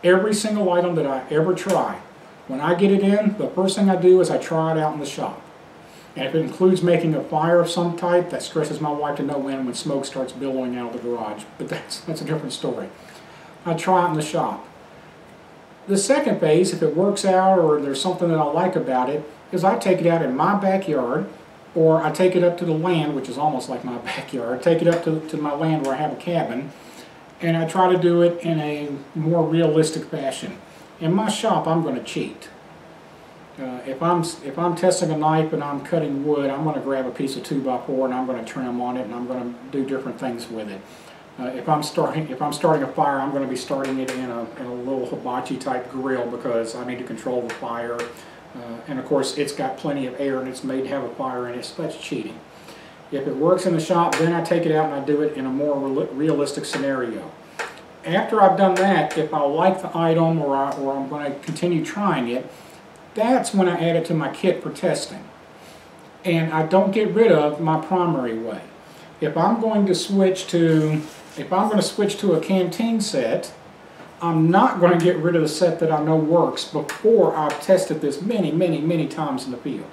Every single item that I ever try, when I get it in, the first thing I do is I try it out in the shop. And if it includes making a fire of some type, that stresses my wife to no end when smoke starts billowing out of the garage. But that's a different story. I try it in the shop. The second phase, if it works out or there's something that I like about it, is I take it out in my backyard, or I take it up to the land, which is almost like my backyard. I take it up to my land where I have a cabin, and I try to do it in a more realistic fashion. In my shop, I'm going to cheat. If I'm testing a knife and I'm cutting wood, I'm going to grab a piece of 2x4 and I'm going to trim on it, and I'm going to do different things with it. If I'm starting a fire, I'm going to be starting it in a little hibachi type grill because I need to control the fire. And of course, it's got plenty of air and it's made to have a fire in it, so that's cheating. If it works in the shop, then I take it out and I do it in a more realistic scenario. After I've done that, if I like the item or I'm going to continue trying it, that's when I add it to my kit for testing. And I don't get rid of my primary way. If I'm going to switch to a canteen set, I'm not going to get rid of the set that I know works before I've tested this many times in the field.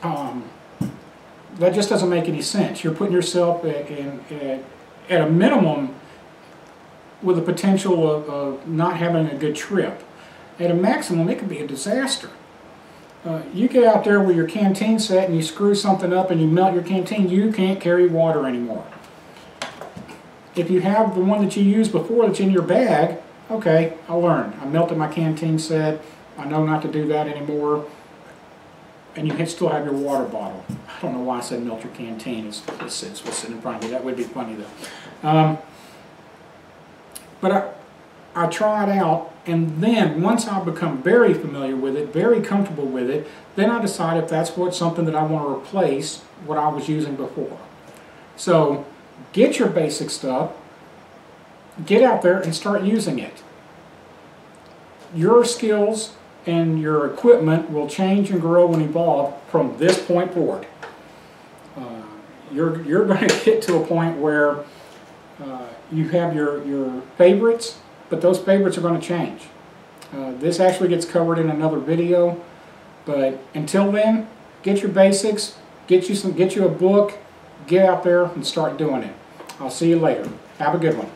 That just doesn't make any sense. You're putting yourself at a minimum with the potential of not having a good trip. At a maximum, it could be a disaster. You get out there with your canteen set and you screw something up and you melt your canteen, you can't carry water anymore. If you have the one that you used before that's in your bag, okay, I learned. I melted my canteen set. I know not to do that anymore. And you still have your water bottle. I don't know why I said melt your canteen. It's what's sitting in front of me. That would be funny though. But I try it out, and then once I become very familiar with it, very comfortable with it, then I decide if that's something that I want to replace what I was using before. So get your basic stuff, get out there and start using it. Your skills and your equipment will change and grow and evolve from this point forward. You're going to get to a point where you have your favorites, but those favorites are going to change. This actually gets covered in another video, but until then, get your basics, get you a book, get out there and start doing it. I'll see you later. Have a good one.